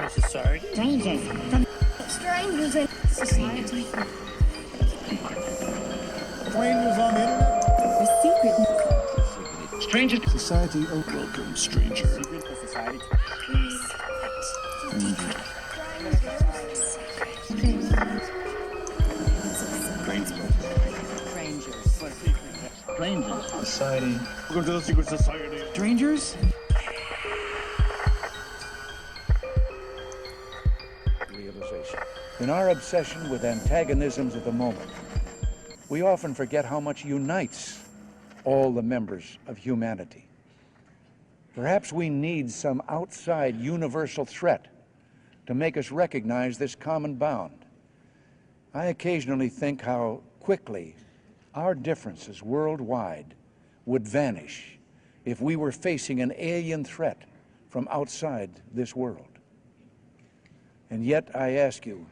Society? Strangers. Strangers in society. Strangers on the internet? The secret. Strangers. Society, oh, welcome, stranger. Secret to society. Strangers. Society. Welcome to the secret society. Strangers? Realization. In our obsession with antagonisms of the moment, we often forget how much unites all the members of humanity. Perhaps we need some outside universal threat to make us recognize this common bound. I occasionally think how quickly our differences worldwide would vanish if we were facing an alien threat from outside this world. And yet, I ask you,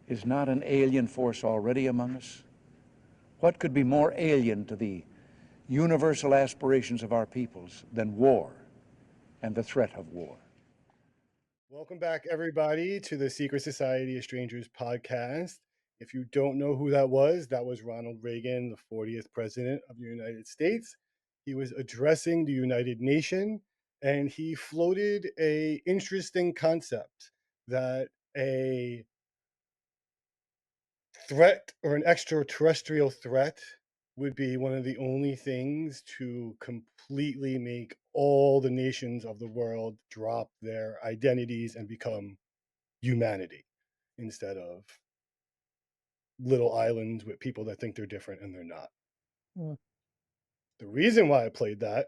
is not an alien force already among us? What could be more alien to the universal aspirations of our peoples than war and the threat of war? Welcome back, everybody, to the Secret Society of Strangers podcast. If you don't know who that was Ronald Reagan, the 40th president of the United States. He was addressing the United Nations, and he floated an interesting concept that a threat or an extraterrestrial threat would be one of the only things to completely make all the nations of the world drop their identities and become humanity instead of little islands with people that think they're different and they're not. The reason why I played that,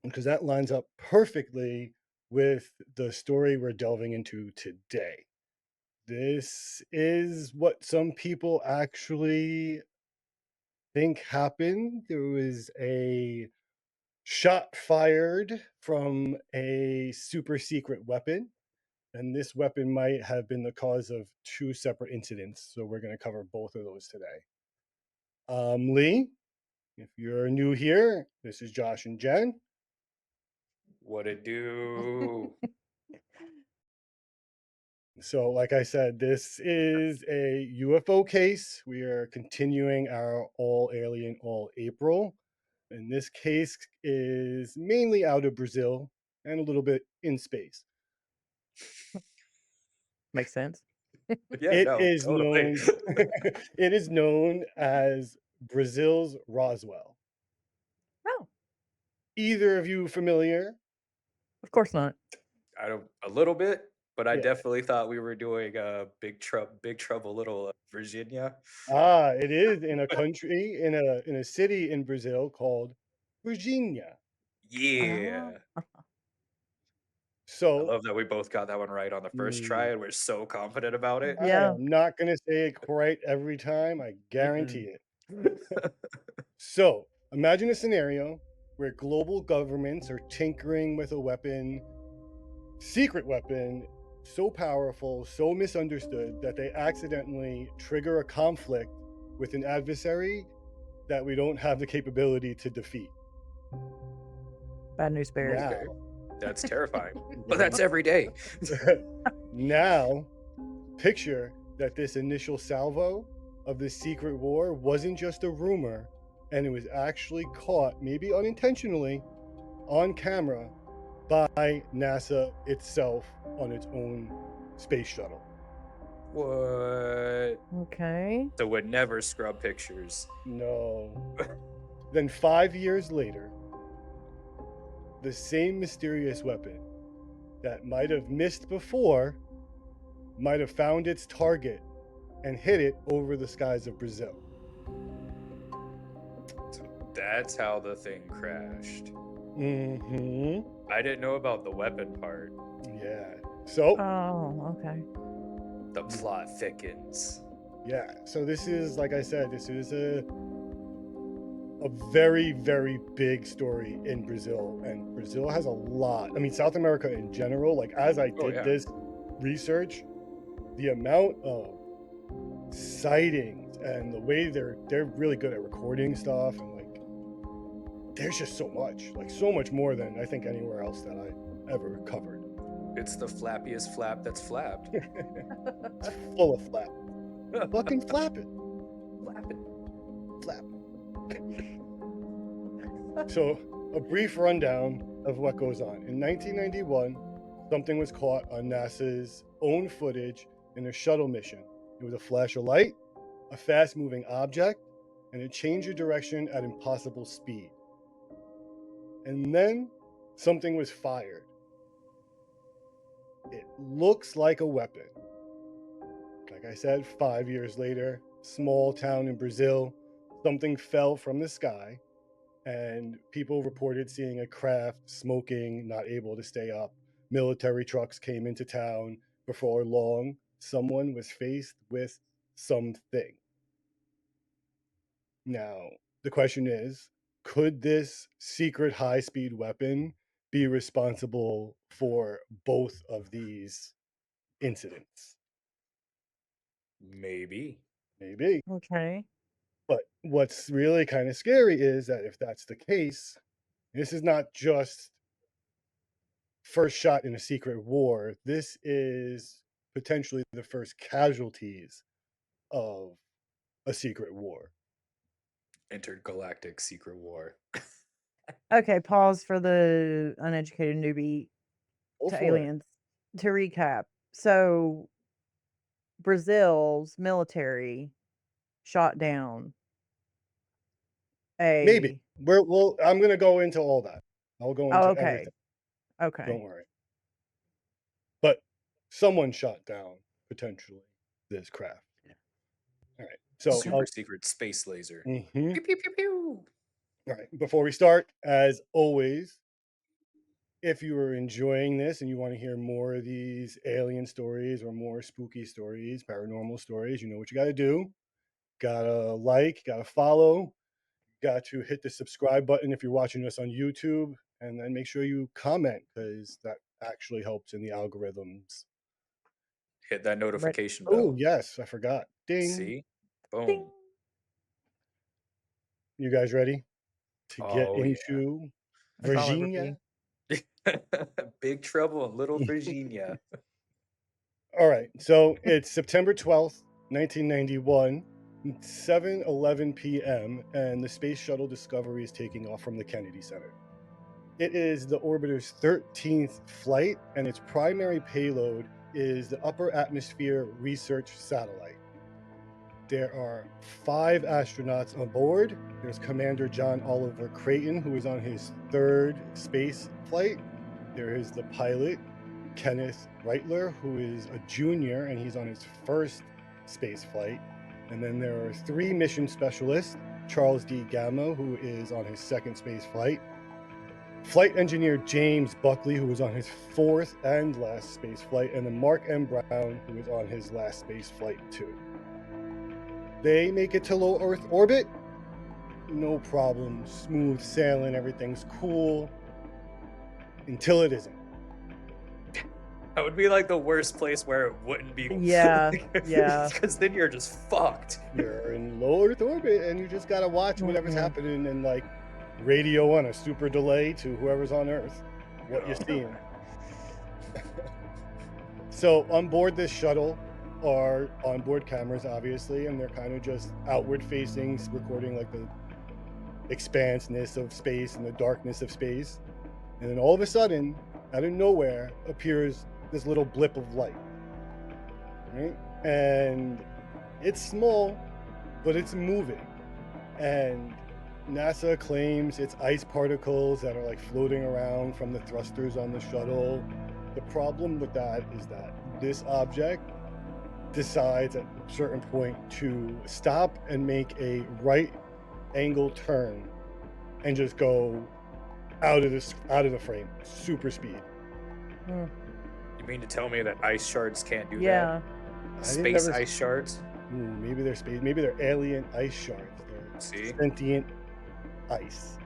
because that lines up perfectly with the story we're delving into today. This is what some people actually think happened. There was a shot fired from a super secret weapon, and this weapon might have been the cause of two separate incidents. So we're going to cover both of those today. Lee, if you're new here, this is Josh and Jen. What it do? So, like I said, this is a UFO case. We are continuing our all alien, all April. And this case is mainly out of Brazil and a little bit in space. Makes sense. Yeah, It no, is totally. known. It is known as Brazil's Roswell. Oh, Either of you familiar? of course not. I don't a little bit, but I Yeah. definitely thought we were doing Big Trouble Little Virginia. It is in a country in a city in Brazil called Varginha. Yeah. I So love that we both got that one right on the first try, and we're so confident about it. Yeah. I am not going to say it right every time. I guarantee it. Mm-mm. So imagine a scenario where global governments are tinkering with a weapon, secret weapon, so powerful, so misunderstood that they accidentally trigger a conflict with an adversary that we don't have the capability to defeat. Bad news bears. Now, Okay. That's terrifying. But that's every day. now, picture that this initial salvo of the secret war wasn't just a rumor, and it was actually caught, maybe unintentionally, on camera by NASA itself on its own space shuttle. What? Okay. So would never scrub pictures. No. Then 5 years later, the same mysterious weapon that might have missed before might have found its target and hit it over the skies of Brazil. So that's how the thing crashed. Mm-hmm. I didn't know about the weapon part. Yeah. So, Oh, okay. The plot thickens. yeah. So this is, like I said, this is a very, very big story in Brazil. And Brazil has a lot. I mean, South America in general, like as I did this research, the amount of sightings and the way they're really good at recording stuff and like there's just so much, like so much more than I think anywhere else that I ever covered. It's the flappiest flap that's flapped. It's full of flap. Fucking flap it. Flapping. Flap. So, a brief rundown of what goes on. In 1991, something was caught on NASA's own footage in a shuttle mission. It was a flash of light, a fast-moving object, and it changed of direction at impossible speed. And then something was fired. It looks like a weapon. Like I said, 5 years later, small town in Brazil, something fell from the sky, and people reported seeing a craft smoking, not able to stay up. Military trucks came into town. Before long, someone was faced with something. Now, the question is, could this secret high-speed weapon be responsible for both of these incidents? Maybe. Maybe. Okay. But what's really kind of scary is that if that's the case, this is not just first shot in a secret war. This is potentially the first casualties of a secret war. Intergalactic secret war. Okay, pause for the uneducated newbie Go to for it. aliens. To recap, so Brazil's military shot down a. Maybe. Well, I'm going to go into all that. I'll go into Oh, okay. everything. Okay. Don't worry. But someone shot down, potentially, this craft. All right. So, Super secret space laser. Mhm. Pew, pew, pew, pew. All right. Before we start, as always, if you are enjoying this and you want to hear more of these alien stories or more spooky stories, paranormal stories, you know what you got to do. Gotta like, gotta follow, got to hit the subscribe button if you're watching us on YouTube, and then make sure you comment because that actually helps in the algorithms. Hit that notification Oh, bell. yes, I forgot. Ding. See? Boom. Ding. You guys ready to get Oh, yeah. into That's all I ever Virginia? be. Big Trouble in Little Virginia. All right, so it's September 12th, 1991, 7:11 p.m., and the Space Shuttle Discovery is taking off from the Kennedy Center. It is the orbiter's 13th flight, and its primary payload is the Upper Atmosphere Research Satellite. There are 5 astronauts on board. There's Commander John Oliver Creighton, who is on his 3rd space flight. There is the pilot, Kenneth Reitler, who is a junior, and he's on his 1st space flight. And then there are 3 mission specialists, Charles D. Gamma, who is on his 2nd space flight, Flight engineer James Buckley, who was on his 4th and last space flight, and then Mark M. Brown, who was on his last space flight too. They make it to low Earth orbit. No problem, smooth sailing, everything's cool, until it isn't. That would be like the worst place where it wouldn't be. Yeah, yeah. Because then you're just fucked. You're in low Earth orbit, and you just gotta watch whatever's happening and like radio on a super delay to whoever's on Earth, what you're seeing. So on board this shuttle are onboard cameras, obviously, and they're kind of just outward facing, recording like the expanseness of space and the darkness of space. And then all of a sudden, out of nowhere, appears this little blip of light, right? And it's small, but it's moving. And NASA claims it's ice particles that are like floating around from the thrusters on the shuttle. The problem with that is that this object decides at a certain point to stop and make a right angle turn and just go out of the frame, super speed. Hmm. You mean to tell me that ice shards can't do Yeah. that? Space ice shards? Maybe they're space. Maybe they're alien ice shards. They're See? sentient ice.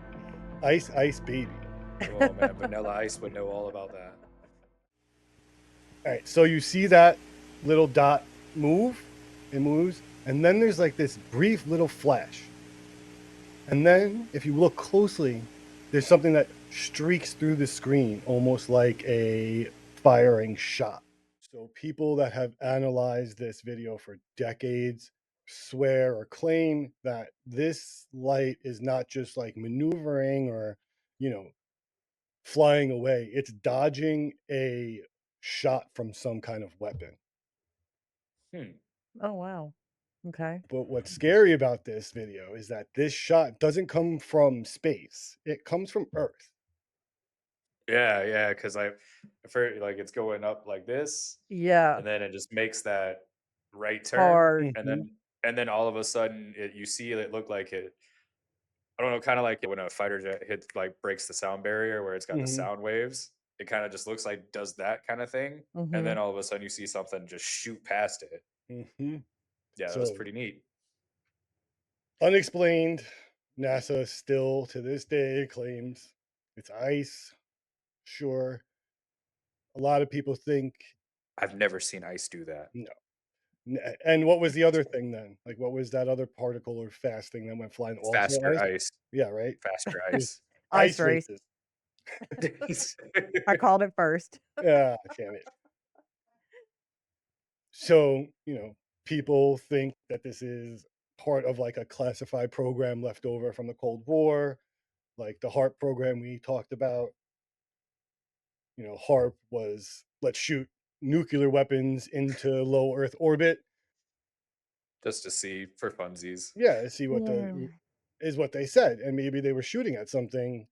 Ice baby. Oh man, Vanilla Ice would know all about that. All right, so you see that little dot move, it moves, and then there's like this brief little flash. And then if you look closely, there's something that streaks through the screen almost like a firing shot. So people that have analyzed this video for decades swear or claim that this light is not just like maneuvering or, you know, flying away. It's dodging a shot from some kind of weapon. Hmm. Oh wow. Okay. But what's scary about this video is that this shot doesn't come from space. It comes from Earth. Yeah, yeah, because I've heard like it's going up like this, Yeah. and then it just makes that right turn, Hard. and Mhm, then all of a sudden you see it look like it. I don't know, kind of like when a fighter jet hits like breaks the sound barrier where it's got the mhm, sound waves. It kind of just looks like does that kind of thing, and Mm-hmm. then all of a sudden you see something just shoot past it. mhm. Yeah, that was So pretty neat. unexplained. NASA still to this day claims it's ice. Sure. A lot of people think I've never seen ice do that. no. And what was the other thing then? Like, what was that other particle or fast thing that went flying? Also Faster ice? ice, Yeah, right? faster There's ice. Ice ice race. races. I called it first. Yeah, damn it. So, people think that this is part of like a classified program left over from the Cold War, like the HARP program we talked about. HARP was let's shoot nuclear weapons into low Earth orbit. Just to see for funsies. Yeah, see what Yeah. is what they said. And maybe they were shooting at something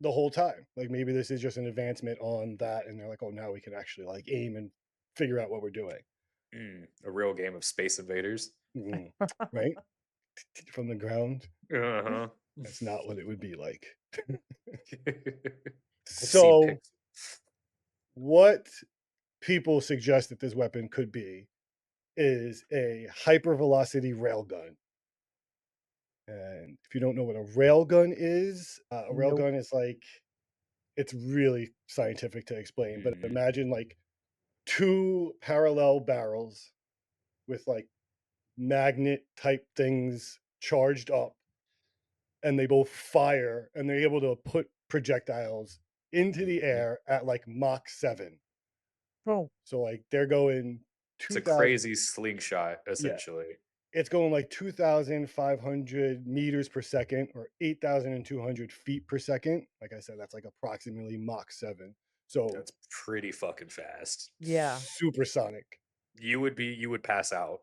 the whole time. Like maybe this is just an advancement on that. And they're like, oh, now we can actually like aim and figure out what we're doing. A real game of Space Invaders. Mhm. Right? From the ground. Uh-huh. That's not what it would be like. I've seen So, pics. what people suggest that this weapon could be is a hypervelocity railgun. And if you don't know what a railgun is, a Nope. railgun is like it's really scientific to explain, but Mhm. imagine like two parallel barrels with like magnet type things charged up, and they both fire, and they're able to put projectiles into the Mhm. air at like Mach 7. Oh. So like they're going It's a 2000, crazy slingshot, yeah, essentially. it's going like 2,500 meters per second or 8,200 feet per second. Like I said, that's like approximately Mach 7. So That's pretty fucking fast. Yeah. supersonic. You would pass out.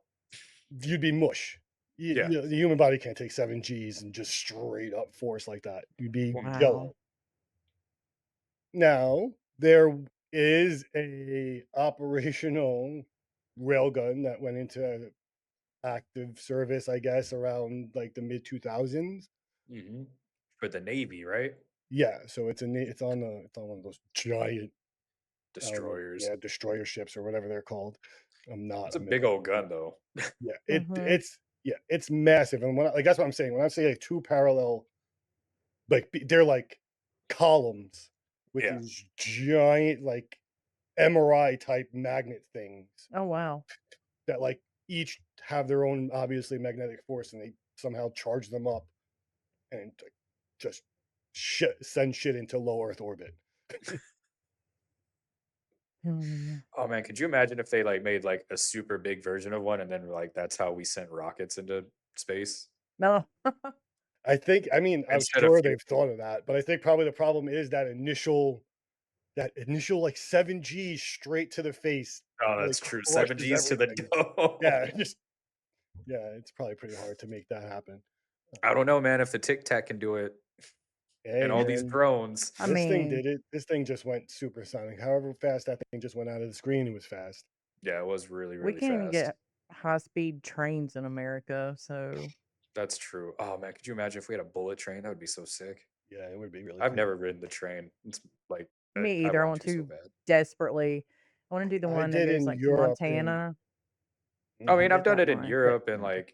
You'd be mush. Yeah. The human body can't take 7 Gs and just straight up force like that. You'd be Wow. jello. Now, there is a operational railgun that went into active service, I guess, around like the mid 2000s. Mhm. For the Navy, right? Yeah, so it's on one of those giant, I don't know, Destroyers. yeah, destroyer ships or whatever they're called. I'm not It's a a big military. old gun, though. Yeah, Mm-hmm. it's massive, and like that's what I'm saying when I say like two parallel, like they're like columns with Yeah. these giant like MRI type magnet things Oh wow. that like each have their own obviously magnetic force, and they somehow charge them up and like, just send shit into low Earth orbit. Hmm. Oh man, could you imagine if they like made like a super big version of one and then like that's how we sent rockets into space No. I mean, I'm instead of sure fuel? they've thought of that, but I think probably the problem is that initial like 7 Gs straight to the face Oh, really that's true. Seven crushes G's to the everything. Yeah, dome. it's probably pretty hard to make that happen. I don't know, man. If the Tic Tac can do it and Hey all these man, drones, I this thing mean, did it. This thing just went supersonic. However fast that thing just went out of the screen, it was fast. yeah, it was really, we really can't even fast. get high speed trains in America, so That's true. Oh man, could you imagine if we had a bullet train? That would be so sick. Yeah, it would be really I've cool. never ridden the train. It's like me I either. I want want to so to bad. desperately. I want to do the I one that did goes in like to Europe and Montana. I I mean, mhm. I've did done that it in one. Yeah. Europe and like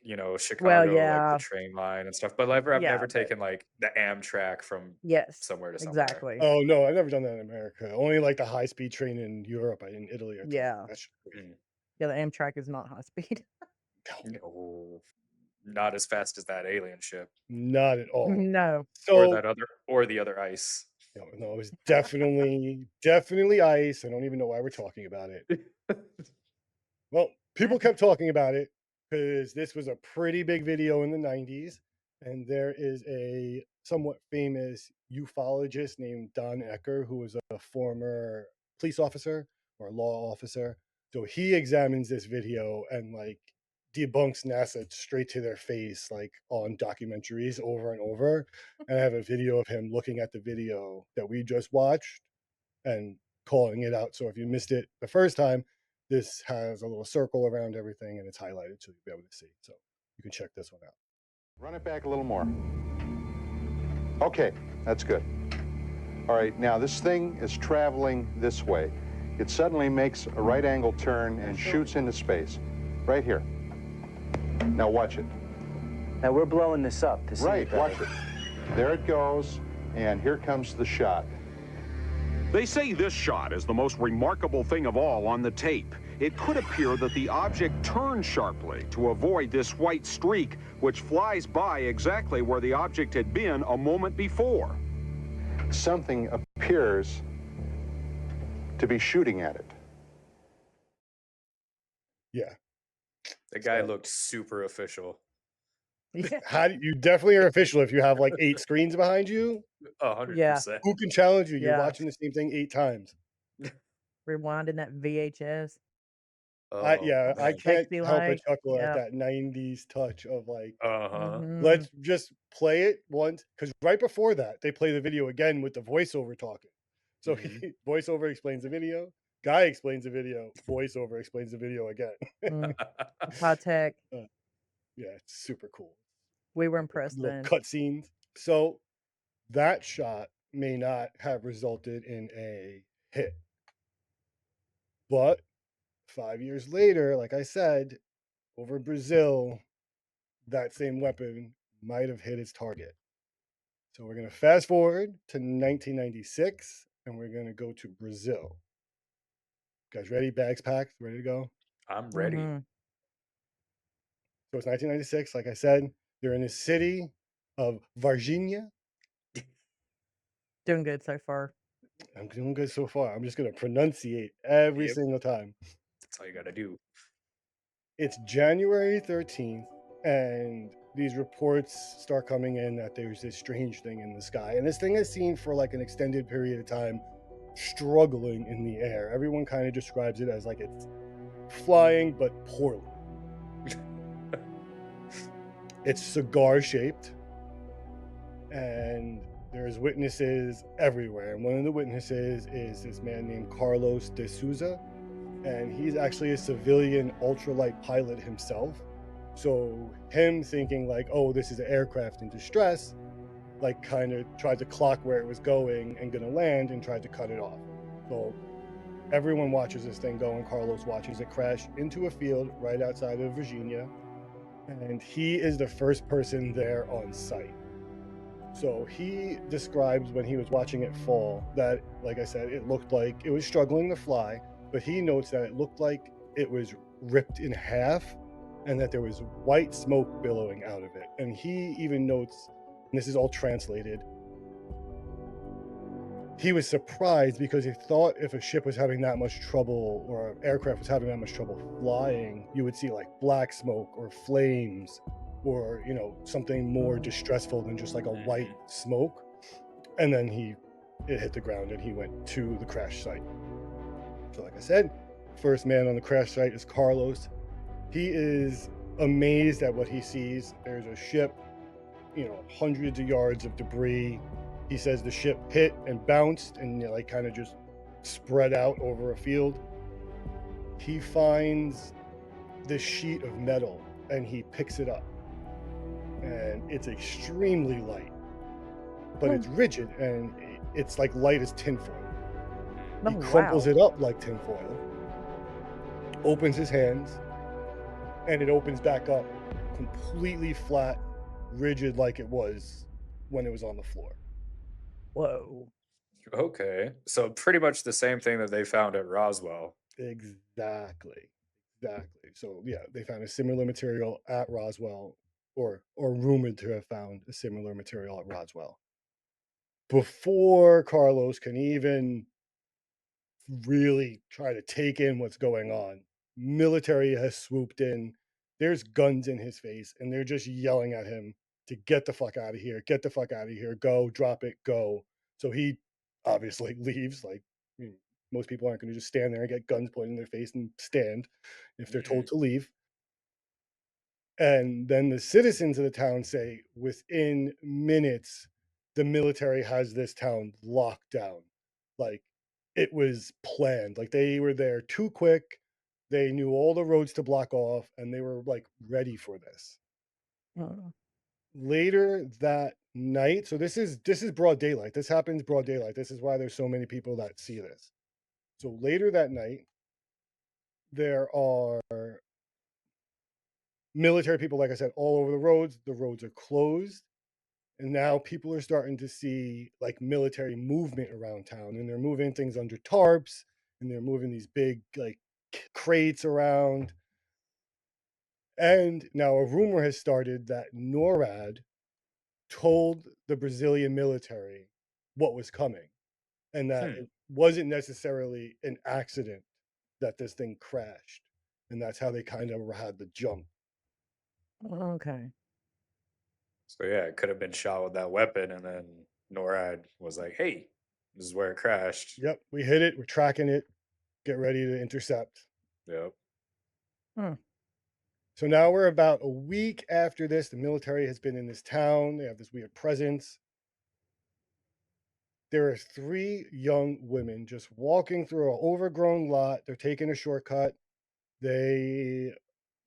Well, Chicago, like the yeah, train line and stuff. But I've yeah, never but taken like the Amtrak from yes, somewhere to somewhere. exactly. Oh no, I've never done that in America. Only like the high speed train in Europe. In Italy, I took. Yeah, That's crazy. Mm. yeah. The Amtrak is not high speed. No, No. not as fast as that alien ship Not at all. No. or So, that other or the other ice. no, it was definitely ice. I don't even know why we're talking about it. Well, people kept talking about it because this was a pretty big video in the 90s. And there is a somewhat famous ufologist named Don Ecker, who was a former police officer or law officer. So he examines this video and like debunks NASA straight to their face, like on documentaries over and over. And I have a video of him looking at the video that we just watched and calling it out. So if you missed it the first time, this has a little circle around everything and it's highlighted so you'll be able to see. So you can check this one out. Run it back a little more. Okay, that's good. All right, now this thing is traveling this way. It suddenly makes a right angle turn and shoots into space. Right here. Now watch it. Now we're blowing this up to see Right, it better. watch it. There it goes, and here comes the shot. They say this shot is the most remarkable thing of all on the tape. It could appear that the object turned sharply to avoid this white streak, which flies by exactly where the object had been a moment before. Something appears to be shooting at it. Yeah. The guy So- looked super official. Yeah. How do you definitely are official if you have like 8 screens behind you? 100%. Who can challenge you? You're Yeah. watching the same thing 8 times. Rewinding that VHS. I Oh, can't Sexy help but like, chuckle yeah. at that 90s touch of like, Uh-huh. let's just play it once. Because right before that, they play the video again with the voiceover talking. So voiceover explains the video, guy explains the video, voiceover explains the video again. High tech. Yeah, it's super cool. We were impressed Little then. cutscenes. So that shot may not have resulted in a hit. But 5 years later, like I said, over Brazil, that same weapon might have hit its target. So we're going to fast forward to 1996 and we're going to go to Brazil. Guys ready? Bags packed, ready to go? I'm ready. Mhm. So it's 1996, like I said. They're in the city of Varginha. Doing good so far. I'm doing good so far. I'm just going to pronunciate every Yep. single time. That's all you gotta do. It's January 13th, and these reports start coming in that there's this strange thing in the sky. And this thing is seen for like an extended period of time, struggling in the air. Everyone kind of describes it as like it's flying, but poorly. It's cigar-shaped, and there's witnesses everywhere. And one of the witnesses is this man named Carlos de Souza, and he's actually a civilian ultralight pilot himself. So him thinking like, oh, this is an aircraft in distress, like kind of tried to clock where it was going and gonna land and tried to cut it off. So everyone watches this thing go, and Carlos watches it crash into a field right outside of Virginia. And he is the first person there on site. So he describes when he was watching it fall that, like I said, it looked like it was struggling to fly, but he notes that it looked like it was ripped in half and that there was white smoke billowing out of it. And he even notes, and this is all translated, he was surprised because he thought if a ship was having that much trouble or an aircraft was having that much trouble flying, you would see like black smoke or flames or, you know, something more distressful than just like a white smoke. And then it hit the ground and he went to the crash site. So like I said, first man on the crash site is Carlos. He is amazed at what he sees. There's a ship, you know, hundreds of yards of debris. He says the ship hit and bounced and, you know, like kind of just spread out over a field. He finds this sheet of metal and he picks it up. And it's extremely light, but it's rigid and it's like light as tinfoil. He crumples it up like tinfoil, opens his hands, and it opens back up completely flat, rigid like it was when it was on the floor. Whoa. Okay. So pretty much the same thing that they found at Roswell. Exactly. So yeah, they found a similar material at Roswell. or rumored to have found a similar material at Roswell. Before Carlos can even really try to take in what's going on, military has swooped in. There's guns in his face, and they're just yelling at him to get the fuck out of here, get the fuck out of here, go, drop it, go. So he obviously leaves. Like, most people aren't going to just stand there and get guns pointed in their face and stand if they're told to leave. And then the citizens of the town say within minutes, the military has this town locked down. Like, it was planned. Like, they were there too quick. They knew all the roads to block off, and they were like ready for this. Later that night, so this is broad daylight. This happens broad daylight. This is why there's so many people that see this. So later that night, there are military people, like I said, all over the roads. The roads are closed. And now people are starting to see like military movement around town, and they're moving things under tarps, and they're moving these big like crates around. And now a rumor has started that NORAD told the Brazilian military what was coming, and that it wasn't necessarily an accident that this thing crashed. And that's how they kind of had the jump. Okay. So yeah, it could have been shot with that weapon, and then NORAD was like, "Hey, this is where it crashed." Yep, we hit it. We're tracking it. Get ready to intercept. Yep. So now we're about a week after this. The military has been in this town. They have this weird presence. There are 3 young women just walking through an overgrown lot. They're taking a shortcut. They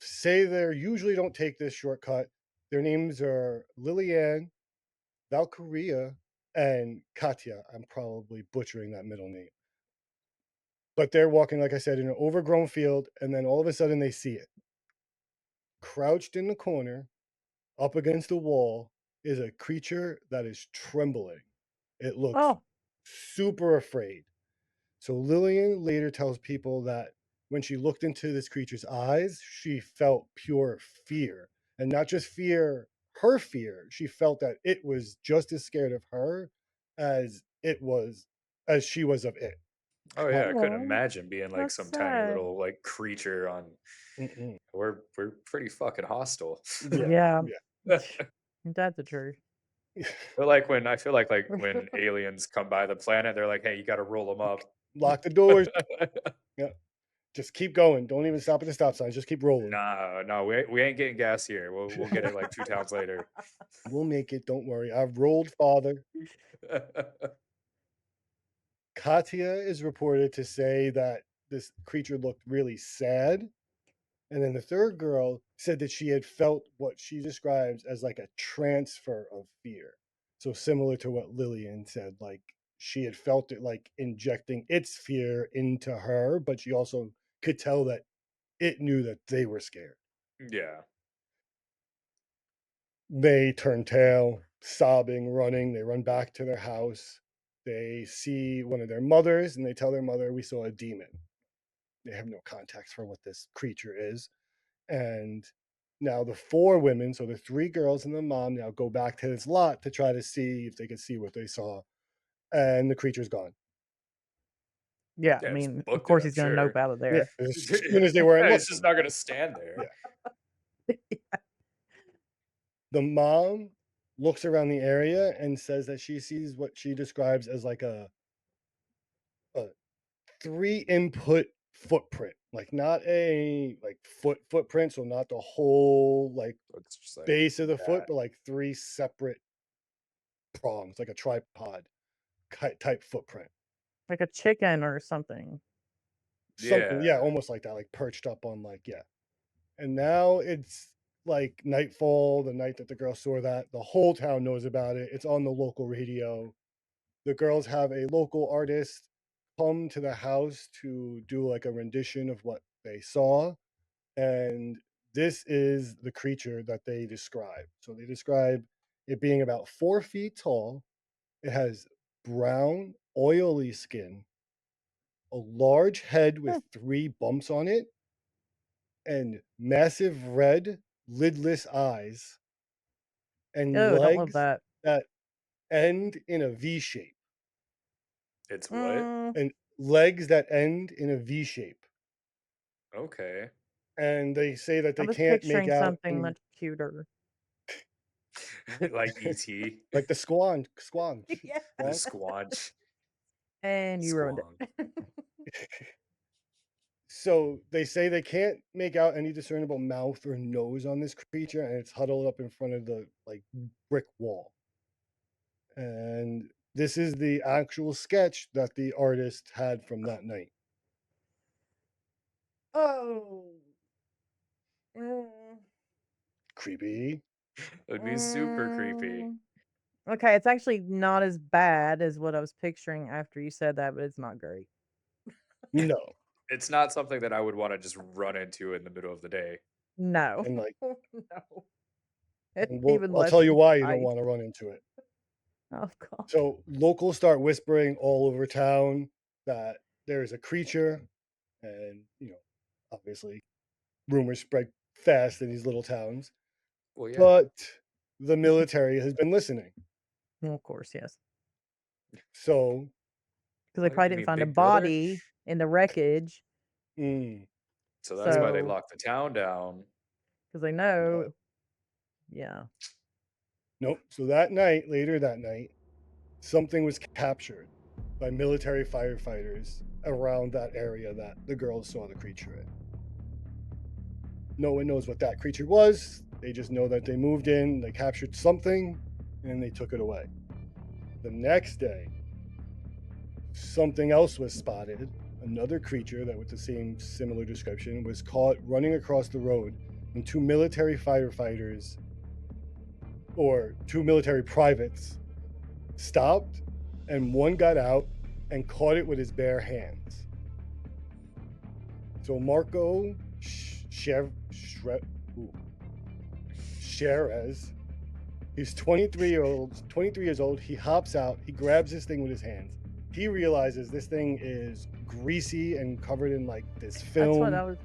say they usually don't take this shortcut. Their names are Lillian, Valkyria, and Katya. I'm probably butchering that middle name. But they're walking, like I said, in an overgrown field, and then all of a sudden they see it. Crouched in the corner, up against the wall, is a creature that is trembling. It looks super afraid. So Lillian later tells people that when she looked into this creature's eyes, she felt pure fear. And not just fear, her fear. She felt that it was just as scared of her as she was of it. Oh yeah, I couldn't Aw, imagine being like that's some tiny sad. little like creature on. Mm-mm. We're pretty fucking hostile. Yeah. Yeah. That's the truth. But like when I feel like when aliens come by the planet, they're like, "Hey, you got to roll them up." Lock the doors. Yeah. Just keep going. Don't even stop at the stop signs. Just keep rolling. Nah, no, we ain't getting gas here. We'll get it like 2 towns later. We'll make it. Don't worry. I've rolled, father. Katya is reported to say that this creature looked really sad. And then the third girl said that she had felt what she describes as like a transfer of fear. So similar to what Lillian said, like she had felt it like injecting its fear into her, but she also could tell that it knew that they were scared. Yeah. They turn tail, sobbing, running. They run back to their house. They see one of their mothers, and they tell their mother, "We saw a demon." They have no context for what this creature is. And now the 4 women, so the 3 girls and the mom, now go back to this lot to try to see if they could see what they saw. And the creature's gone. Yeah, I Yeah, just mean, of booked it, course I'm he's gonna nope sure. out of Yeah, there. as soon as they weren't Yeah, he's just looking. not gonna stand there. Yeah. The mom looks around the area and says that she sees what she describes as like a 3 input footprint, like not a like footprint, so not the whole like It's just like base of the foot, that. but like 3 separate prongs, like a tripod type footprint. Like a chicken or something. Something, yeah, Yeah. almost like that, like perched up on like, yeah. And now it's like nightfall, the night that the girl saw that. The whole town knows about it. It's on the local radio. The girls have a local artist come to the house to do like a rendition of what they saw. And this is the creature that they describe. So they describe it being about 4 feet tall. It has brown, oily skin, a large head with 3 bumps on it, and massive red, lidless eyes. and Oh, don't love legs that. that end in a V shape. It's what? Mm, And legs that end in a V shape. Okay. And they say that I they was can't make picturing out something any much cuter. Like ET, like the squanch. Yeah. the Squonk. squanch, And you ruined squonk. it. So they say they can't make out any discernible mouth or nose on this creature, and it's huddled up in front of the like brick wall. And this is the actual sketch that the artist had from that night. Oh. Mm, Creepy. It'd be super creepy. mm. Okay, it's actually not as bad as what I was picturing after you said that, but it's not great. No. It's not something that I would want to just run into in the middle of the day. No. And like, No. and Even I'll less tell at you why you don't night. want to run into it. Oh god. So locals start whispering all over town that there is a creature, and obviously rumors spread fast in these little towns. Well, yeah. But the military has been listening. Well, of course, yes. So, Because they What do probably you didn't mean, find a Big Brother? body in the wreckage, mm, So that's why they so locked the town down. because they no, know, yeah. nope. So later that night, something was captured by military firefighters around that area that the girls saw the creature in. No one knows what that creature was. They just know that they moved in, they captured something, and they took it away. The next day, something else was spotted. Another creature that with the same similar description was caught running across the road, and two military firefighters or two military privates stopped, and one got out and caught it with his bare hands. So Marco Sherez, he's 23 years old. He hops out, he grabs this thing with his hands. He realizes this thing is greasy and covered in like this That's what film. I was.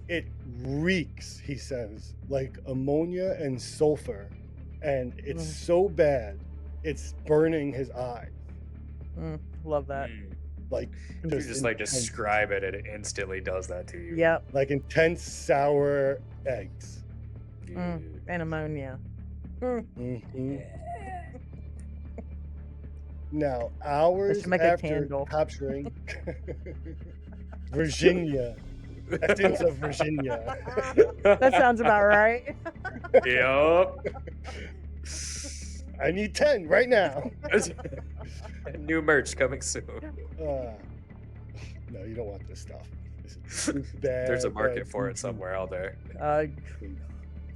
It reeks, he says, like ammonia and sulfur. And it's Mm, so bad, it's burning his eyes. love that. Mm. Like If you just like intense, describe it, it instantly does that to you. Yep. like intense sour eggs. Yeah. And ammonia. Mm. Mhm. Now, They hours should make a after candle. capturing Virginia, essence of Virginia. That sounds about right. Yup. I need 10 right now. New merch coming soon. No, you don't want this stuff. This is bad. There's a market bad for it juju. somewhere out there.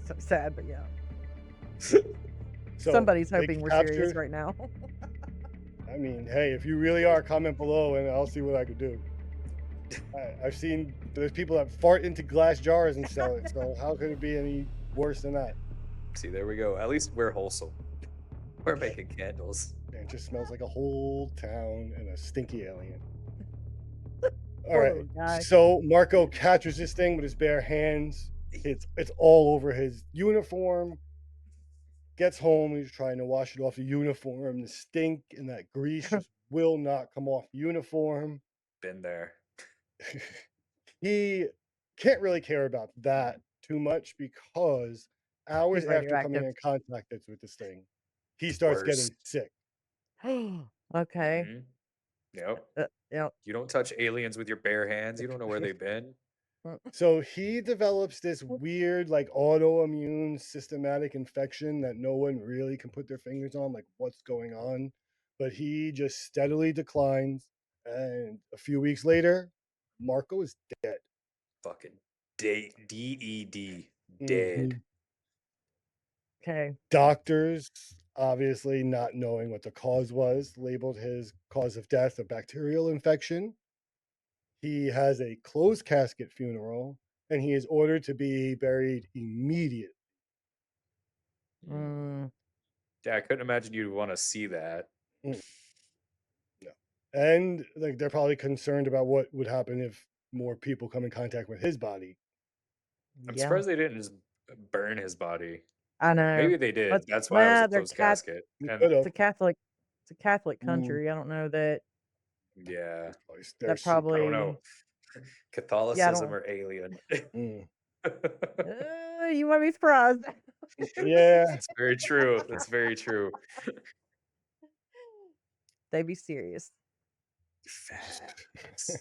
So sad, but yeah. So Somebody's they hoping we're serious capture- right now. I mean, hey, if you really are, comment below and I'll see what I could do. I've seen there's people that fart into glass jars and sell it. So how could it be any worse than that? See, there we go. At least we're wholesome. We're making candles. It just smells like a whole town and a stinky alien. All Poor right. little guy. So Marco catches this thing with his bare hands. It's all over his uniform. Gets home. He's trying to wash it off the uniform. The stink and that grease just will not come off the uniform. Been there. He can't really care about that too much because hours He's after coming radioactive. in contact with this thing, he starts getting Worse. sick. Okay. Mhm. Yep. Yep. You don't touch aliens with your bare hands. You don't know where they've been. So he develops this weird, like autoimmune systematic infection that no one really can put their fingers on, like what's going on. But he just steadily declines. And a few weeks later, Marco is dead. Fucking DED. Dead. Mhm. Okay. Doctors, obviously not knowing what the cause was, labeled his cause of death a bacterial infection. He has a closed casket funeral, and he is ordered to be buried immediately. Mm, Yeah, I couldn't imagine you'd want to see that. No. And like they're probably concerned about what would happen if more people come in contact with his body. I'm yeah. surprised they didn't just burn his body. I know. Maybe they did. But That's why it was a well, they're closed casket. You And could have. it's a Catholic Mm, country. I don't know that yeah, they're that super. I don't know. probably yeah, I Catholicism don't or alien. Mm. you might be surprised. Yeah. It's very true. That's very true. They be serious. Facts.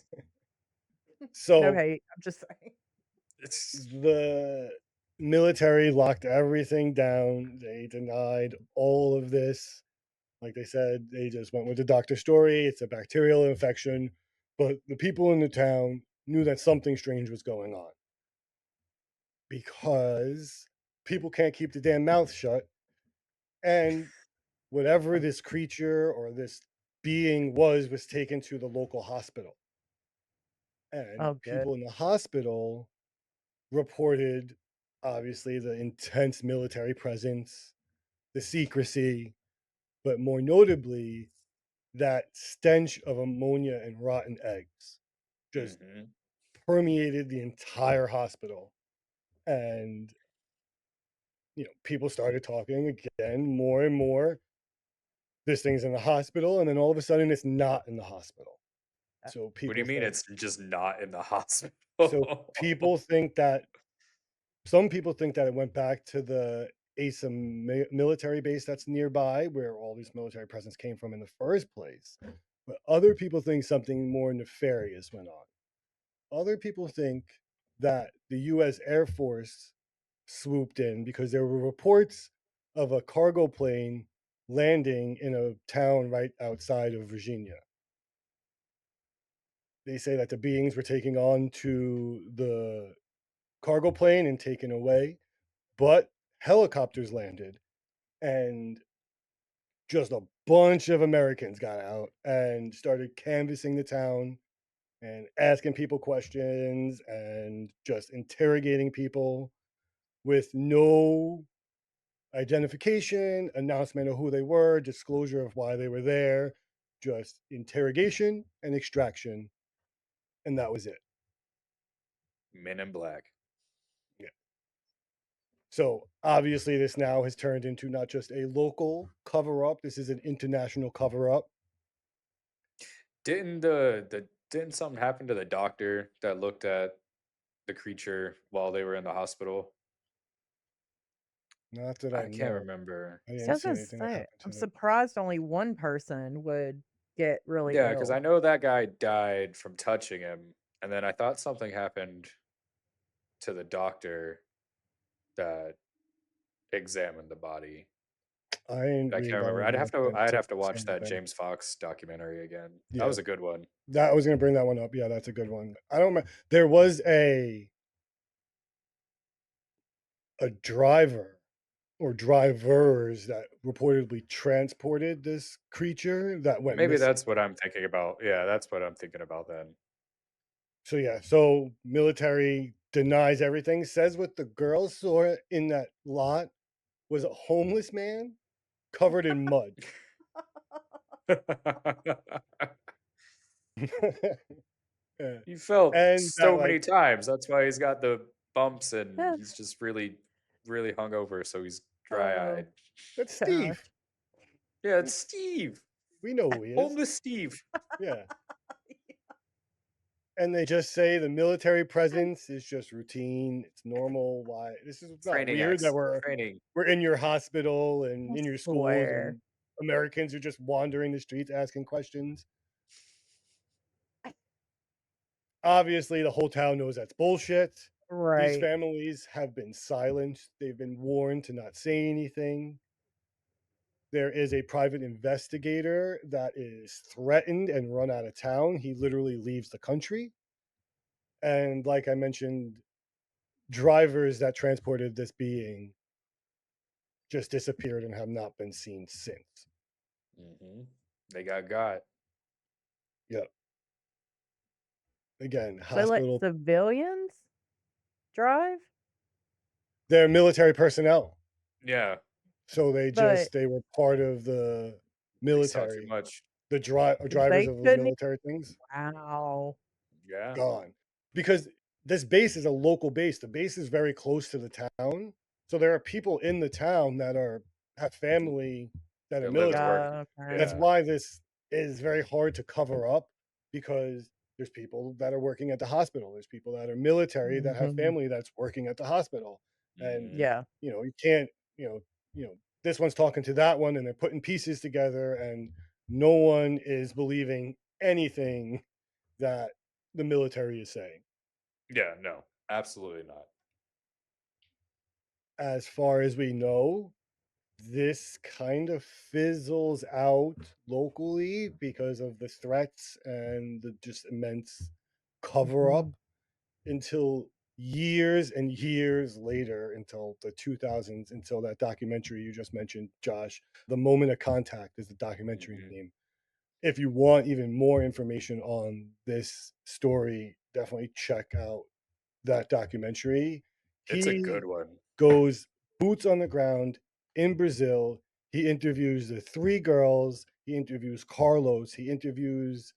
No So hate. I'm just saying. It's the military locked everything down. They denied all of this. Like they said, they just went with the doctor story. It's a bacterial infection. But the people in the town knew that something strange was going on because people can't keep the damn mouth shut. And whatever this creature or this being was taken to the local hospital. And Oh, good. people in the hospital reported, obviously, the intense military presence, the secrecy, but more notably, that stench of ammonia and rotten eggs just Mhm. permeated the entire hospital. And, people started talking again more and more. This thing's in the hospital, and then all of a sudden it's not in the hospital. Uh, So What do you people mean think it's just not in the hospital? so people think that some people think that it went back to the ASA military base that's nearby, where all this military presence came from in the first place. But other people think something more nefarious went on. Other people think that the US Air Force swooped in because there were reports of a cargo plane landing in a town right outside of Virginia. They say that the beings were taking on to the cargo plane and taken away, but helicopters landed and just a bunch of Americans got out and started canvassing the town and asking people questions and just interrogating people with no identification, announcement of who they were, disclosure of why they were there, just interrogation and extraction. And that was it. Men in Black. Yeah. So obviously, this now has turned into not just a local cover up, this is an international cover up. Didn't something happen to the doctor that looked at the creature while they were in the hospital? Not that I I can't know. remember. I See, I didn't was see gonna anything that say, happened I'm to it. surprised only one person would get really Yeah, because I ill. know that guy died from touching him, and then I thought something happened to the doctor that examined the body. I didn't I read can't that remember. one up I'd to have to say watch that anything. James Fox documentary again. That Yeah, was a good one. that I was gonna bring that one up. Yeah, that's a good one. I don't remember. There was a driver or drivers that reportedly transported this creature that went Maybe missing. that's what I'm thinking about. Yeah, that's what I'm thinking about then. So yeah, so military denies everything, says what the girls saw in that lot was a homeless man covered in mud. Yeah. He fell And that so like many times. That's why he's got the bumps and Yeah. he's just really, really hungover. So he's dry Oh eyed. that's gosh. Steve. Yeah, it's Steve. We know who he is. Homeless Steve. Yeah. And they just say the military presence is just routine. It's normal. Why this is not Training weird that X. Training. we're in your hospital and I in your schools swear. and Americans are just wandering the streets asking questions. Obviously, the whole town knows that's bullshit. These Right. families have been silenced. They've been warned to not say anything. There is a private investigator that is threatened and run out of town. He literally leaves the country. And like I mentioned, drivers that transported this being just disappeared and have not been seen since. They got. Yep. Again, They let hospital. civilians drive, They're military personnel. Yeah, So but they were part of the they saw too military. much. The drivers they of those couldn't. military things Wow. Yeah. gone because this base is a local base. The base is very close to the town, So there are people in the town that have family that are That live and military. work. Okay. That's Yeah. why this is very hard to cover up, because there's people that are working at the hospital. There's people that are military that have Mhm. family that's working at the hospital. And Mhm. Yeah. you can't, this one's talking to that one and they're putting pieces together, and no one is believing anything that the military is saying. Yeah, no. Absolutely not. As far as we know, this kind of fizzles out locally because of the threats and the just immense cover up Mhm. until years and years later, until the 2000s, until that documentary you just mentioned, Josh. The Moment of Contact is the documentary Mhm. name. If you want even more information on this story, definitely check out that documentary. It's a He good one. goes boots on the ground in Brazil. He interviews the three girls. He interviews Carlos. He interviews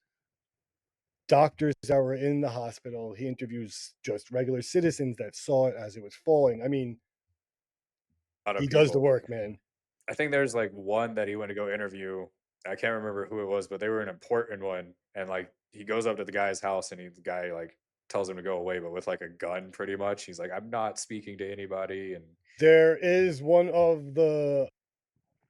doctors that were in the hospital. He interviews just regular citizens that saw it as it was falling. I mean, A lot of he does the people. work, man. I think there's like one that he went to go interview. I can't remember who it was, but they were an important one. And like he goes up to the guy's house and the guy like tells him to go away, but with like a gun pretty much. He's like, I'm not speaking to anybody. And There is one of the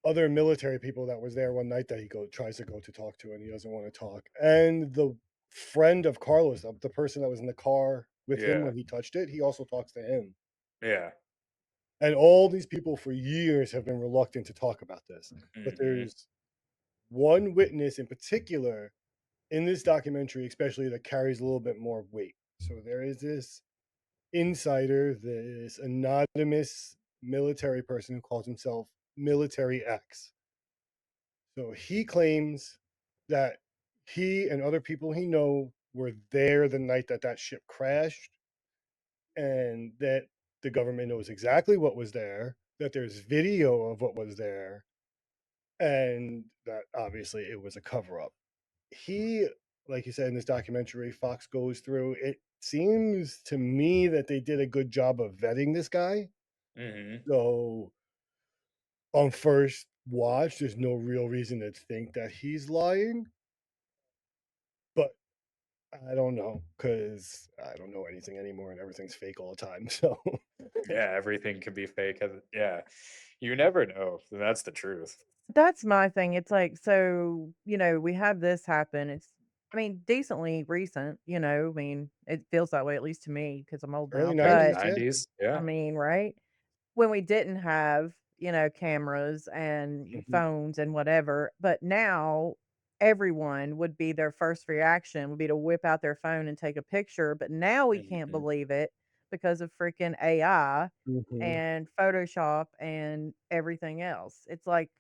other military people that was there one night that he tries to go to talk to, and he doesn't want to talk. And the friend of Carlos, the person that was in the car with him yeah. when he touched it, he also talks to him. Yeah. And all these people for years have been reluctant to talk about this. But Hmm. there's one witness in particular in this documentary, especially, that carries a little bit more weight. So there is this insider, this anonymous military person who calls himself Military X. So he claims that he and other people he know were there the night that that ship crashed, and that the government knows exactly what was there, that there's video of what was there, and that obviously it was a cover up. He, like you said in this documentary, Fox goes through, it seems to me that they did a good job of vetting this guy. Hmm. So on first watch, there's no real reason to think that he's lying. But I don't know, because I don't know anything anymore and everything's fake all the time. So Yeah. Everything can be fake. Yeah. You never know. And that's the truth. That's my thing. It's like, so, we have this happen. It's, I mean, decently recent, I mean, it feels that way, at least to me, because I'm old early now. Early But 90s, 90s. I Yeah. mean, right? When we didn't have, cameras and yeah. Mhm. phones and whatever, but now everyone would be their first reaction would be to whip out their phone and take a picture. But now we can't Hmm. believe it because of freaking AI Mhm. and Photoshop and everything else. It's like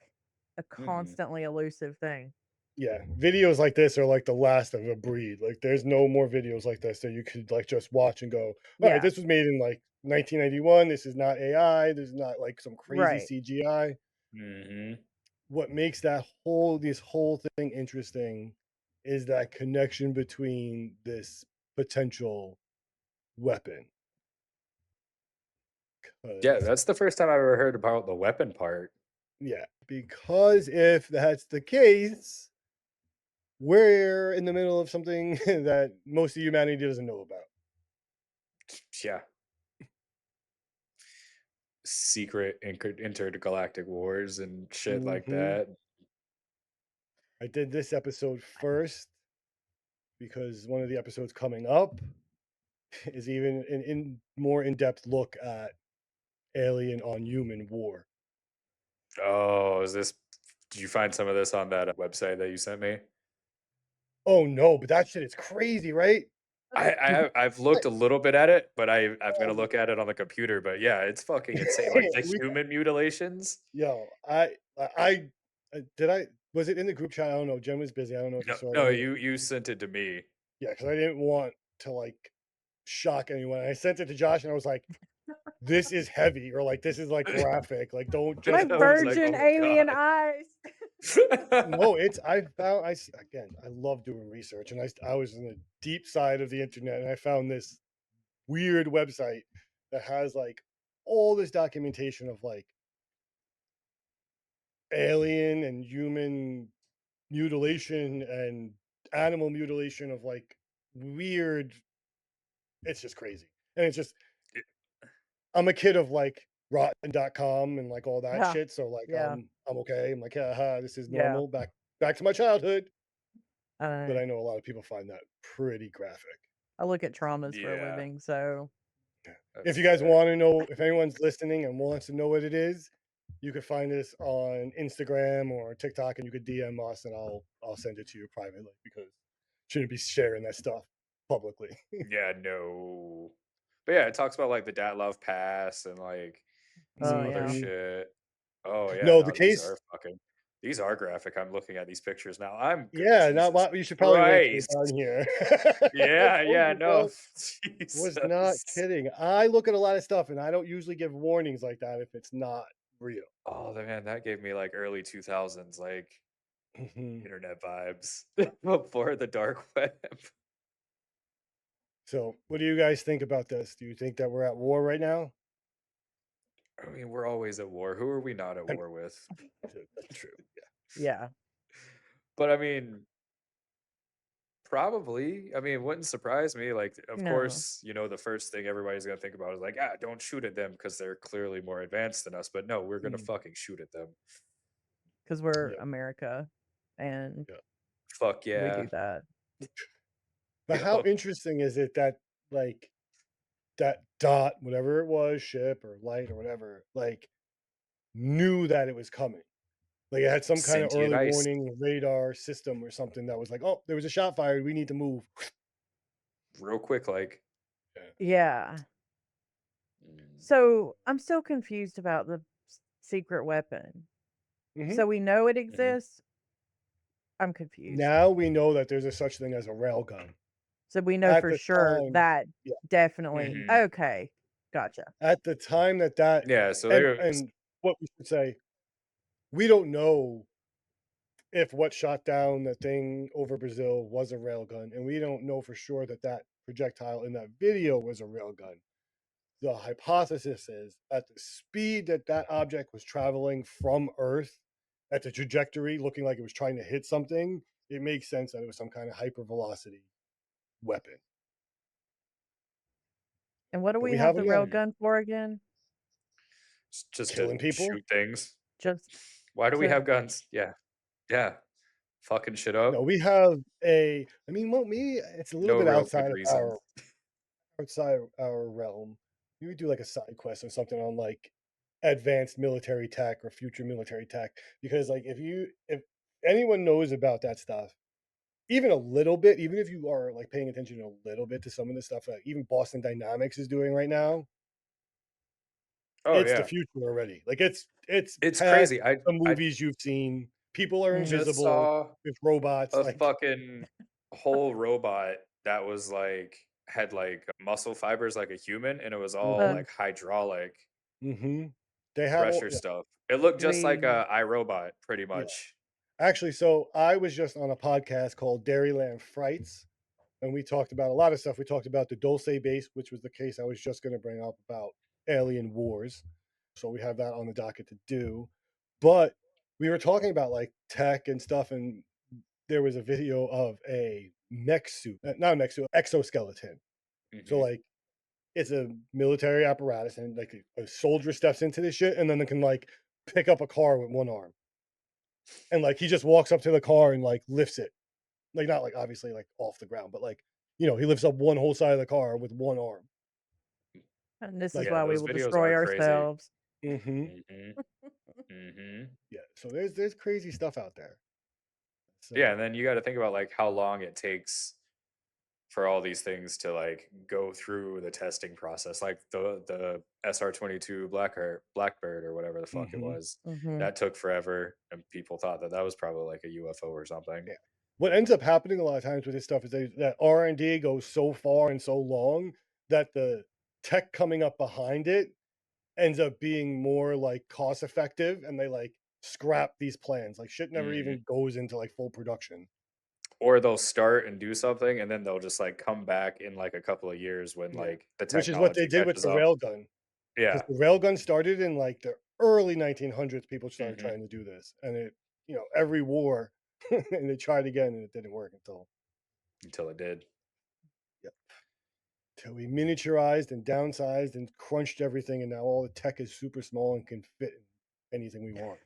a Hmm. constantly elusive thing. Yeah, videos like this are like the last of a breed. Like, there's no more videos like this that you could like just watch and go, all right, Yeah, this was made in like 1991. This is not AI. This is not like some crazy right. CGI. Hmm. What makes this whole thing interesting is that connection between this potential weapon. Yeah. 'Cause That's the first time I've ever heard about the weapon part. yeah, because if that's the case, we're in the middle of something that most of humanity doesn't know about. Yeah. Secret intergalactic wars and shit like Mhm. that. I did this episode first because one of the episodes coming up is even an more in-depth look at alien on human war. Oh, is this? Did you find some of this on that website that you sent me? Oh no, but that shit is crazy, right? I've looked a little bit at it, but I'm gonna Oh, look at it on the computer. But yeah, it's fucking insane. Like the we, human mutilations. yo, did I was it in the group chat? I don't know. Jen was busy. I don't know if you No, saw it. no, Anyway, you sent it to me. yeah, because I didn't want to like shock anyone. I sent it to Josh, and I was like, "This is heavy," or like, "This is like graphic." Like, don't My just I watch was this. like, virgin oh alien god. eyes. No, it's I found again. I love doing research, and I was in the deep side of the internet, and I found this weird website that has like all this documentation of like alien and human mutilation and animal mutilation of like weird. It's just crazy. And it's just, I'm a kid of like rotten.com and like all that Yeah. shit. So like Yeah. I'm okay. I'm like, haha, this is Yeah. normal. Back to my childhood. I But know. I know a lot of people find that pretty graphic. I look at traumas for a Yeah, living, so If that's you guys fair. want to know, if anyone's listening and wants to know what it is, you could find us on Instagram or TikTok, and you could DM us, and I'll send it to you privately because shouldn't be sharing that stuff publicly. Yeah, no. But yeah, it talks about like the Datlov Pass and like oh some other yeah. Mhm. shit. Oh yeah, No, the no, case, these are graphic. I'm looking at these pictures now. I'm good. yeah, not Jesus what you should probably wait till we're Christ. done here. I Yeah, told yeah, you, bro. no. Was not Jesus. kidding. I look at a lot of stuff, and I don't usually give warnings like that if it's not real. Oh man, that gave me like early 2000s like Mhm. internet vibes before the dark web. So, what do you guys think about this? Do you think that we're at war right now? I mean, we're always at war. Who are we not at I mean, war with? that's true. Yeah. But I mean, probably. I mean, it wouldn't surprise me. Like, of No, course, the first thing everybody's gonna think about is like, don't shoot at them because they're clearly more advanced than us. But no, we're gonna Mm, fucking shoot at them. because we're yeah, America and yeah. Fuck we yeah. do that. But how Yo. interesting is it that like that dot, whatever it was, ship or light or whatever, like knew that it was coming? Like it had some kind of Sentient early ice. warning radar system or something that was like, oh, there was a shot fired. We need to move. Real quick, like. Yeah. Yeah. Mm, So I'm still confused about the secret weapon. Hmm. So we know it mhm. exists. I'm confused. Now we know that there's a such thing as a railgun. So we know At for the sure time, that yeah. definitely. Mhm. Mhm. Okay. Gotcha. At the time that Yeah, so and there's and what we should say, we don't know if what shot down the thing over Brazil was a railgun, and we don't know for sure that that projectile in that video was a railgun. The hypothesis is at the speed that that object was traveling from Earth, at the trajectory looking like it was trying to hit something, it makes sense that it was some kind of hypervelocity weapon. And what do But we we have have the them now, mm, railgun for again? just to killing people. shoot things. Just Why do we to have guns? Yeah. Yeah. Fucking shit No, up. we have a. I mean, well, maybe it's a little No bit real good outside of reason. our realm. We would do like a side quest or something on like advanced military tech or future military tech because like if anyone knows about that stuff, even a little bit, even if you are like paying attention a little bit to some of the stuff that even Boston Dynamics is doing right now, Oh it's the yeah. future already. Like it's It's past crazy. I the I movies you've seen. People are mm, just invisible saw with robots. a Like fucking whole robot that was like had like muscle fibers like a human and it was all hmm like hydraulic hmm they have all pressure yeah, stuff. It looked just like we a iRobot pretty yeah. much. Actually, so I was just on a podcast called Dairyland Frights, and we talked about a lot of stuff. We talked about the Dulce base, which was the case I was just going to bring up about alien wars. So we have that on the docket to do. But we were talking about like tech and stuff, and there was a video of a mech suit, not a mech suit, exoskeleton. So Mhm. like it's a military apparatus, and like a soldier steps into this shit, and then they can like pick up a car with one arm, and like he just walks up to the car and like lifts it, like not like obviously like off the ground, but like he lifts up one whole side of the car with one arm. and this is Like, Yeah, why we those will videos destroy are crazy. ourselves. hmm Mhm. Mhm. yeah. So there's crazy stuff out there. Yeah, and So then you got to think about like how long it takes for all these things to like go through the testing process, like the SR-22 Blackbird or whatever the fuck it hmm was. Mhm. That took forever, and people thought that that was probably like a UFO or something. yeah. What ends up happening a lot of times with this stuff is that R&D goes so far and so long that the tech coming up behind it ends up being more like cost effective, and they like scrap these plans. Like shit never Mhm. even goes into like full production. Or they'll start and do something, and then they'll just like come back in like a couple of years when Yeah. like the Which is what they technology did with catches the up. railgun. because Yeah. the railgun started in like the early 1900s. People started Hmm. trying to do this, and it, every war, and they tried again, and it didn't work Until it did. yeah, till we miniaturized and downsized and crunched everything, and now all the tech is super small and can fit in anything we want.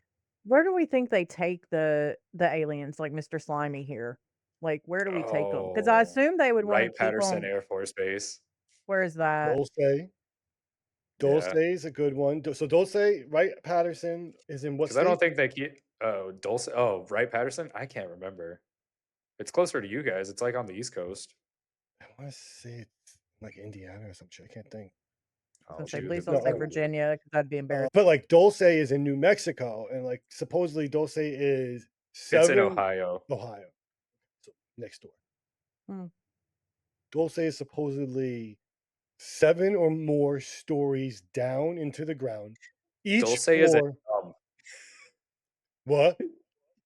Where do we think they take the aliens, like Mr. Slimy here? Like, where do we take them? Because I Oh, assume they would wanna keep Wright-Patterson them. Air Force Base. Where is that? Dulce, Dulce Yeah, is a good one. So Dulce, right? Patterson is in what because I don't state? think they keep. Oh, Dulce. Oh, Wright-Patterson. I can't remember. It's closer to you guys. It's like on the East Coast. I want to say it's like Indiana or some shit. I can't think. I was Oh gonna say, shoot, please then don't No, say maybe. Virginia, because 'cause that'd be embarrassing. but like Dulce is in New Mexico, and like supposedly Dulce is It's in 7 Ohio. Ohio, so next door. Hmm. Dulce is supposedly 7 or more stories down into the ground. Each Dulce is a floor. dumb. What?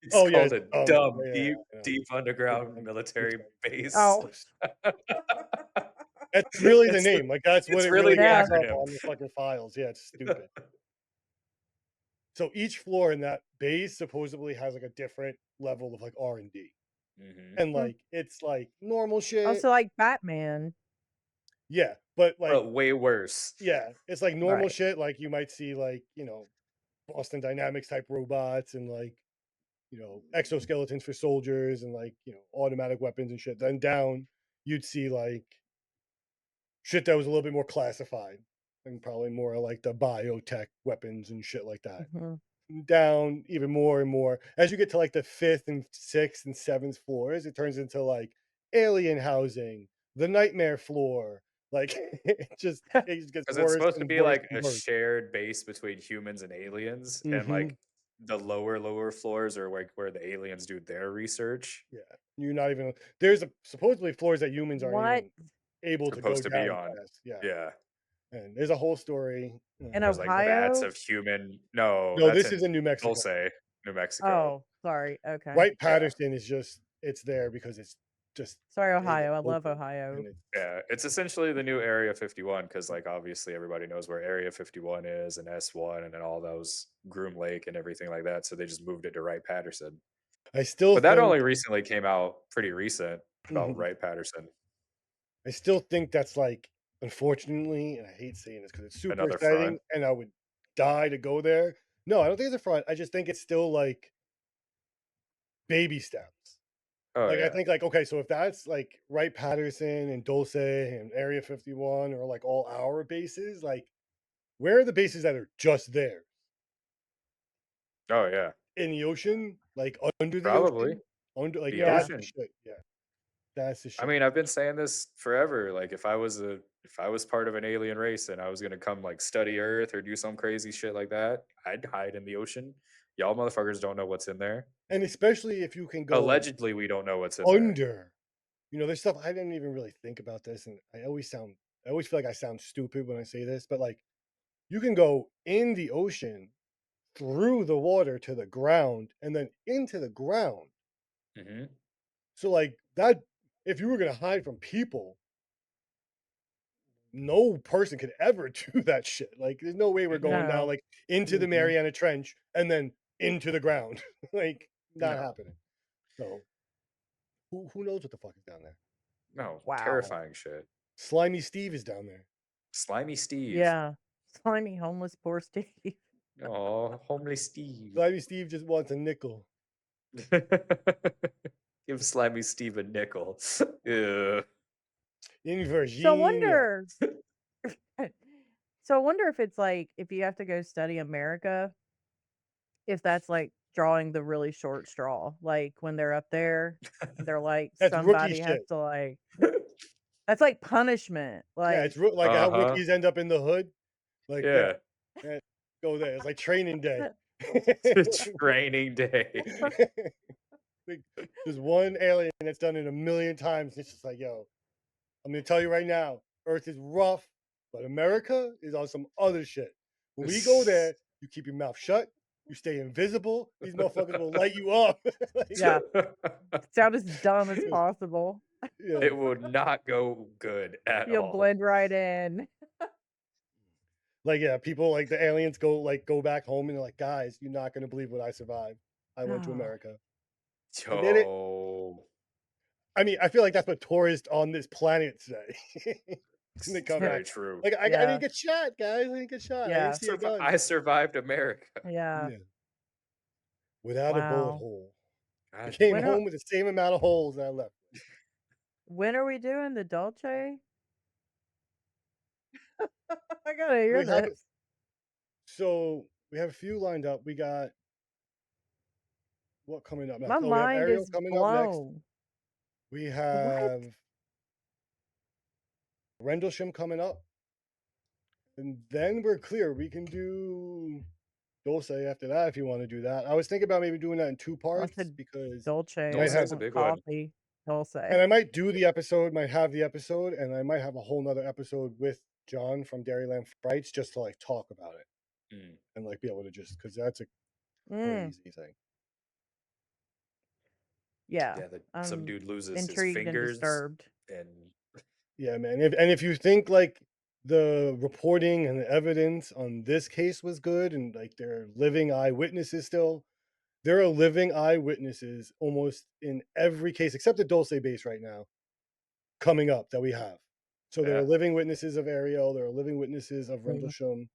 It's Oh yeah, called it's a dumb. dumb, Yeah, yeah, deep, I know. deep Big underground time, big military time. base. Oh, That's really the It's name. Like that's what it's it really really the yeah. comes up acronym. on the fucking files. Yeah, it's stupid. So each floor in that base supposedly has like a different level of like R&D. Hmm. And Hmm. like it's like normal shit. Also, like Batman. Yeah, but like But way worse. yeah, it's like normal Right. shit like you might see like, Boston Dynamics type robots and like, exoskeletons for soldiers and like, automatic weapons and shit. Then down you'd see like shit that was a little bit more classified and probably more like the biotech weapons and shit like that. Mhm. Down even more and more. As you get to like the 5th and 6th and 7th floors, it turns into like alien housing, the nightmare floor. Like it just gets Because it's worse supposed to and be worse like and a worse. shared base between humans and aliens, and Hmm. like the lower floors are like where the aliens do their research. Yeah. You're not even there's supposedly floors that humans aren't What? even able to go Supposed to be down on. past. Yeah. Yeah. And there's a whole story. In There's like vats Ohio? of human. No, No, that's this is in in New Mexico. Dulce, New Mexico. Oh, sorry. Okay. Wright Yeah. Patterson is just it's there because it's just Sorry, big and Ohio. I love open, Ohio. and it's Yeah. It's essentially the new Area 51 because, like, obviously everybody knows where Area 51 is and S1 and then all those Groom Lake and everything like that. So they just moved it to Wright Patterson. I still But that think only recently came out pretty recent about mhm, Wright Patterson. I still think that's like unfortunately, and I hate saying this because it's super Another exciting front. and I would die to go there. No, I don't think it's a front. I just think it's still like baby steps. Oh, Like I yeah. think like okay, so if that's like Wright Patterson and Dulce and Area 51 or like all our bases, like where are the bases that are just there Oh, yeah. in the ocean, like under the Probably. ocean, under like The Yeah. that's the ocean. shit. Yeah, that's the I shit. mean, I've been saying this forever. Like, if I was part of an alien race and I was gonna come like study Earth or do some crazy shit like that, I'd hide in the ocean. Y'all motherfuckers don't know what's in there. And especially if you can go Allegedly, we don't know what's in there. under. There's stuff I didn't even really think about this, and I always feel like I sound stupid when I say this, but like you can go in the ocean through the water to the ground and then into the ground. Hmm. So like that, if you were gonna hide from people, no person could ever do that shit. Like there's no way we're going down No. like into the Hmm. Mariana Trench and then into the ground. Like not No, happening. So who knows what the fuck is down there? no, Wow. terrifying shit. Slimy Steve is down there. Slimy Steve. Yeah. Slimy homeless poor Steve. Oh, homely Steve. Slimy Steve just wants a nickel. Give Slimy Steve a nickel. Yeah. In So I Virginia. wonder so I wonder if it's like if you have to go study America, if that's like drawing the really short straw. Like when they're up there, they're like That's rookie somebody has shit. to like that's like punishment. Yeah, Like it's like Uh how huh. rookies end up in the hood. Like, yeah, Yeah. yeah, go there. It's like training day. Training day. Like, there's one alien that's done it a million times. It's just like, yo, I'm gonna tell you right now, Earth is rough, but America is on some other shit. When we go there, you keep your mouth shut, you stay invisible. These motherfuckers will light you up. Like, yeah, sound as dumb as yeah, possible. It yeah. would not go good at You'll all. blend right in. Like, yeah, people like the aliens go back home and they're like, guys, you're not gonna believe what I survived. I went to Oh, America. I did it. Yo, I mean, I feel like that's what tourists on this planet say. And they it's come back. very true. Like, I yeah, didn't get shot, guys. I didn't get shot. I didn't yeah, see a gun. I survived America. yeah. Yeah. Without a bullet Wow. hole. I God came When are home with the same amount of holes that I left. when are we doing the Dolce? I gotta hear We have this. it. So we have a few lined up. We got what coming up My next? Oh, we have mind Ariel is coming up next. blown. We What? have Rendlesham coming up. And then we're clear. We can do Dulce after that if you want to do that. I was thinking about maybe doing that in 2 I parts said because Dolce. I might Dulce I have is a want big one. coffee. Dulce. and I might do the episode, might have the episode, and I might have a whole nother episode with John from Dairyland Frights just to like talk about it Mm. and like be able to just because that's a Mm, crazy thing. yeah, Yeah, that some I'm dude loses his intrigued and fingers disturbed. and Yeah, man. If you think like the reporting and the evidence on this case was good and like they're living eyewitnesses still, there are living eyewitnesses almost in every case except the Dulce base right now coming up that we have. So there yeah. are living witnesses of Ariel, there are living witnesses of Mm. Rendlesham.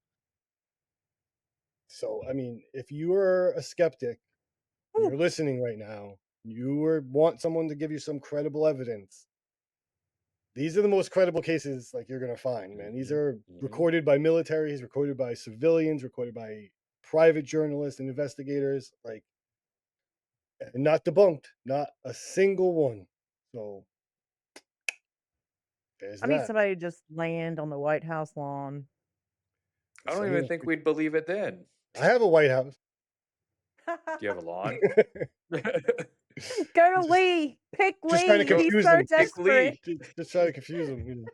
So I mean, if you are a skeptic and Ooh, you're listening right now, want someone to give you some credible evidence. These are the most credible cases like you're gonna find, man. These Mhm, are mhm. recorded by militaries, recorded by civilians, recorded by private journalists and investigators, like and not debunked, not a single one. So there's I need that. somebody to just land on the White House lawn. I don't So, even think we'd believe it then. I have a White House. Do you have a lawn? Go to Lee. Pick Just trying to Lee. Go He's confuse so them. pick desperate. Lee. Just trying to confuse them. You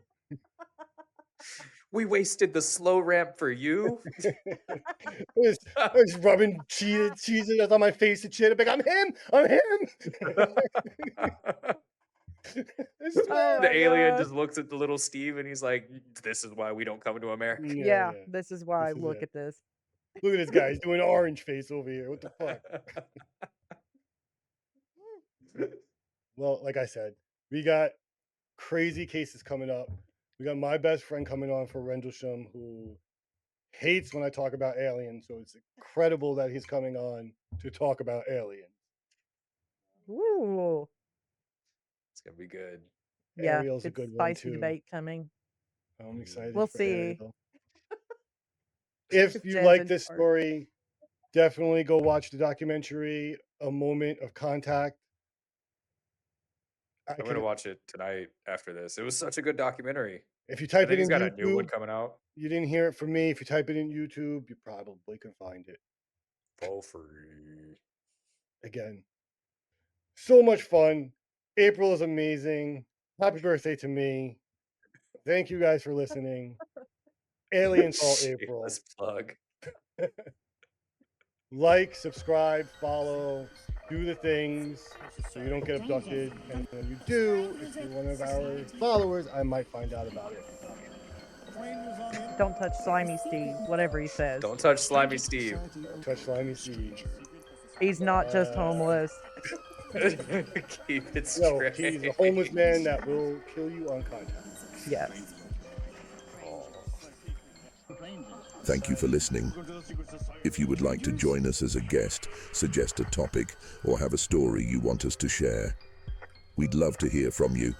We wasted the slow ramp for you. know. I was rubbing cheese on my face and shit. I'm like, I'm him. I'm him. I Oh swear. The my alien god. just looks at the little Steve and he's like, "This is why we don't come to America." Yeah, Yeah, yeah. this is why. This is Look it. at this. Look at this guy. He's doing orange face over here. What the fuck? Well, like I said, we got crazy cases coming up. We got my best friend coming on for Rendlesham who hates when I talk about aliens. So it's incredible that he's coming on to talk about aliens. Ooh. It's gonna be good. Yeah, Ariel's a good good one spicy too. debate coming. I'm excited We'll for see. Ariel. If you Jen's like in this charge. story, definitely go watch the documentary, A Moment of Contact. I'm gonna watch it tonight after this. It was such a good documentary. If you I type think it he's in got a new one YouTube, coming out you didn't hear it from me. If you type it in YouTube, you probably can find it. for free. Again, so much fun. April is amazing. Happy birthday to me. Thank you guys for listening. Aliens all April. Shameless plug. Like, subscribe, follow, do the things so you don't get abducted. And when you do, if you're one of our followers, I might find out about it. Don't touch Slimy Steve, whatever he says. Don't touch Slimy Steve. Touch Slimy Seed. He's not just homeless. Keep it No, straight. he's a homeless man that will kill you on contact. Yes. Thank you for listening. If you would like to join us as a guest, suggest a topic, or have a story you want us to share, we'd love to hear from you.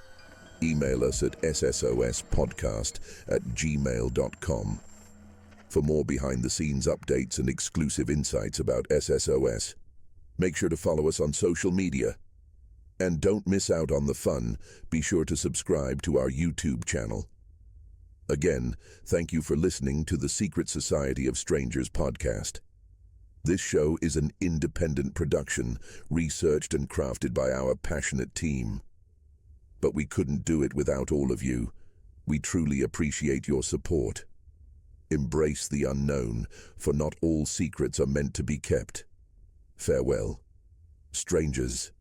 Email us at ssospodcast@gmail.com. For more behind-the-scenes updates and exclusive insights about SSOS, make sure to follow us on social media. And don't miss out on the fun. Be sure to subscribe to our YouTube channel. Again, thank you for listening to the Secret Society of Strangers podcast. This show is an independent production, researched and crafted by our passionate team. But we couldn't do it without all of you. We truly appreciate your support. Embrace the unknown, for not all secrets are meant to be kept. Farewell, strangers.